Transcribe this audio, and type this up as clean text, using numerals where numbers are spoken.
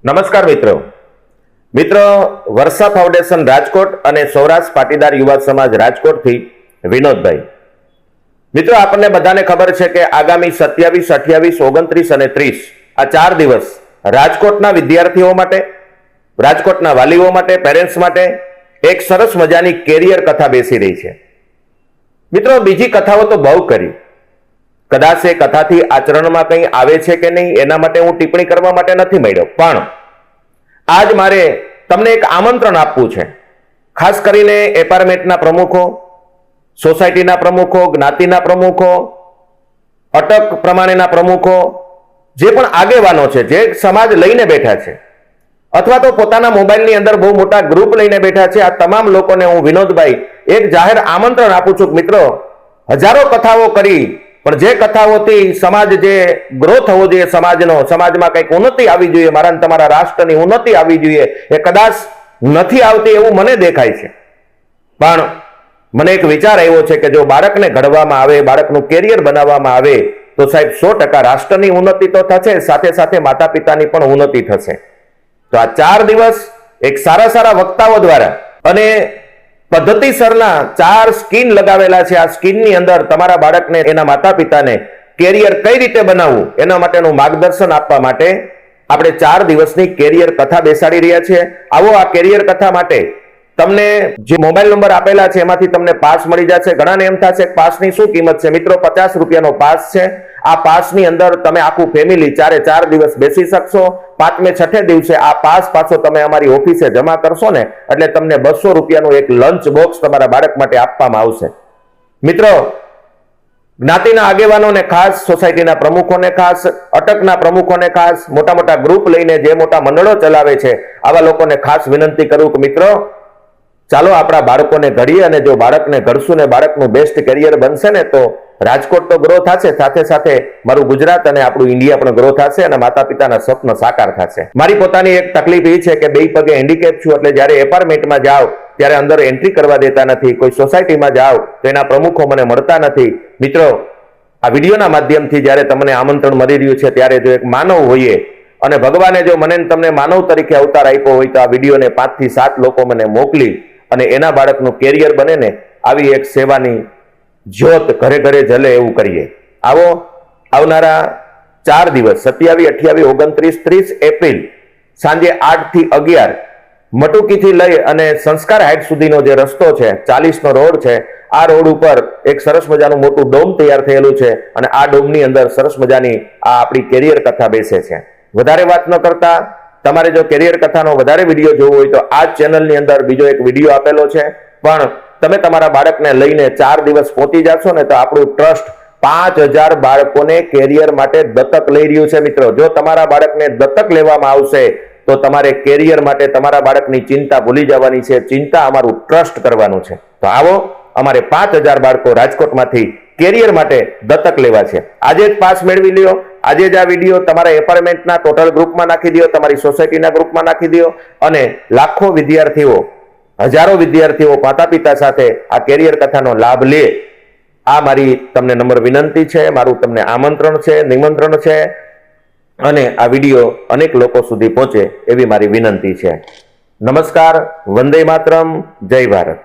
નમસ્કાર મિત્રો. વર્ષા ફાઉન્ડેશન રાજકોટ અને સૌરાષ્ટ્ર પાટીદાર યુવા સમાજ રાજકોટથી વિનોદભાઈ. મિત્રો, આપણને બધાને ખબર છે કે આગામી 27, 28, 29 અને 30 આ 4 દિવસ રાજકોટના વિદ્યાર્થીઓ માટે, રાજકોટના વાલીઓ માટે, પેરેન્ટ્સ માટે એક સરસ મજાની કેરિયર કથા બેસી રહી છે. મિત્રો, બીજી કથાઓ તો બહુ કરી, કદાચ એ કથાથી આચરણમાં કંઈ આવે છે કે નહીં એના માટે હું ટિપ્પણી કરવા માટે નથી મળ્યો, પણ આજ મારે તમને એક આમંત્રણ આપવું છે. ખાસ કરીને એપાર્ટમેન્ટના પ્રમુખો, સોસાયટીના પ્રમુખો, જ્ઞાતિના પ્રમુખો, અટક પ્રમાણેના પ્રમુખો, જે પણ આગેવાનો છે, જે સમાજ લઈને બેઠા છે અથવા તો પોતાના મોબાઈલની અંદર બહુ મોટા ગ્રુપ લઈને બેઠા છે, આ તમામ લોકોને હું વિનોદભાઈ એક જાહેર આમંત્રણ આપું છું. મિત્રો, હજારો કથાઓ કરી, પણ જે કથાઓથી સમાજ જે ગ્રો થવો જોઈએ, સમાજમાં કંઈક ઉન્નતિ આવી જોઈએ, મારા તમારા રાષ્ટ્રની ઉન્નતિ આવી જોઈએ, એ કદાચ નથી આવતી એવું મને દેખાય છે. પણ મને એક વિચાર આવ્યો છે કે જો બાળકને ઘડવામાં આવે, બાળકનું કેરિયર બનાવવામાં આવે તો સાહેબ 100% રાષ્ટ્રની ઉન્નતિ તો થશે, સાથે સાથે માતા પિતાની પણ ઉન્નતિ થશે. તો આ 4 દિવસ એક સારા વક્તાઓ દ્વારા અને પદ્ધતિસરના 4 સ્કીન લગાવેલા છે. આ સ્કીનની અંદર તમારા બાળકને, એના માતા પિતાને કેરિયર કઈ રીતે બનાવવું એના માટેનું માર્ગદર્શન આપવા માટે આપણે 4 દિવસની કેરિયર કથા બેસાડી રહ્યા છીએ. આવો, આ કેરિયર કથા માટે તમને જે મોબાઈલ નંબર આપેલા છે એમાંથી તમને પાસ મળી જશે. ઘણાને એમ થશે પાસની શું કિંમત છે? મિત્રો, 50 રૂપિયાનો પાસ છે. આ પાસની અંદર તમે આખું ફેમિલી 4 દિવસ બેસી શકશો. 5મે 6 દિવસે આ પાસ પાછો તમે અમારી ઓફિસે જમા કરશો ને એટલે તમને 200 રૂપિયાનું એક લંચ બોક્સ તમારા બાળક માટે આપવામાં આવશે. મિત્રો, જ્ઞાતિના આગેવાનોને ખાસ, સોસાયટીના પ્રમુખોને ખાસ, અટકના પ્રમુખોને ખાસ, મોટા ગ્રુપ લઈને જે મોટા મંડળો ચલાવે છે આવા લોકોને ખાસ વિનંતી કરું કે મિત્રો, ચાલો આપણા બાળકોને ઘડીએ, અને જો બાળકને ઘડશું ને બાળકનું બેસ્ટ કેરિયર બનશે ને તો રાજકોટ તો ગ્રો થશે, સાથે સાથે મારું ગુજરાત અને આપણું ઇન્ડિયા પણ ગ્રો થશે અને માતા પિતાના સ્વપ્ન સાકાર થશે. મારી પોતાની એક તકલીફ એ છે કે 2 પગે હેન્ડીકેપ છું, એટલે જ્યારે એપાર્ટમેન્ટમાં જાઓ ત્યારે અંદર એન્ટ્રી કરવા દેતા નથી. કોઈ સોસાયટીમાં જાઓ તો એના પ્રમુખો મને મળતા નથી. મિત્રો, આ વિડીયોના માધ્યમથી જ્યારે તમને આમંત્રણ મળી રહ્યું છે ત્યારે જો એક માનવ હોઈએ અને ભગવાને જો મને તમને માનવ તરીકે અવતાર આપ્યો હોય તો આ વિડીયોને 5 થી 7 લોકો મને મોકલી અને એના બાળકનું કેરિયર બને ને આવી એક સેવાની જ્યોત ઘરે ઘરે જલે એવું કરીએ. આવો, આવનારા 4 દિવસ 27, 28, 29, 30 એપ્રિલ સાંજે 8 થી 11 મટુકીથી લઈ અને સંસ્કાર હાઇટ સુધીનો જે રસ્તો છે, 40નો રોડ છે, આ રોડ ઉપર એક સરસ મજાનું મોટું ડોમ તૈયાર થયેલું છે અને આ ડોમની અંદર સરસ મજાની આ આપણી કેરિયર કથા બેસે છે. વધારે વાત ન કરતા, તમારે જો કેરિયર કથાનો વધારે વિડીયો જોવો હોય તો આ ચેનલની અંદર બીજો એક વિડીયો આપેલો છે. પણ તમે તમારા બાળકને લઈને 4 દિવસ પહોંચી જશો ને તો આપણું ટ્રસ્ટ 5000 બાળકોને કેરિયર માટે દત્તક લઈ રહ્યું છે. મિત્રો, જો તમારા બાળકને દત્તક લેવામાં આવશે તો તમારે કેરિયર માટે તમારા બાળકની ચિંતા ભૂલી જવાની છે. ચિંતા અમારું ટ્રસ્ટ કરવાનું છે. તો આવો, અમારે 5000 બાળકો રાજકોટમાંથી કેરિયર માટે દત્તક લેવા છે. આજે જ પાસ મેળવી લ્યો. આજે જ આ વિડીયો તમારા એપાર્ટમેન્ટના ટોટલ ગ્રુપમાં નાખી દો, તમારી સોસાયટીના ગ્રુપમાં નાખી દો અને લાખો વિદ્યાર્થીઓ, હજારો વિદ્યાર્થીઓ માતા પિતા સાથે આ કેરિયર કથાનો લાભ લે. આ મારી તમને નમ્ર વિનંતી છે, મારું તમને આમંત્રણ છે, નિમંત્રણ છે અને આ વિડીયો અનેક લોકો સુધી પહોંચે એવી મારી વિનંતી છે. નમસ્કાર, વંદે માતરમ, જય ભારત.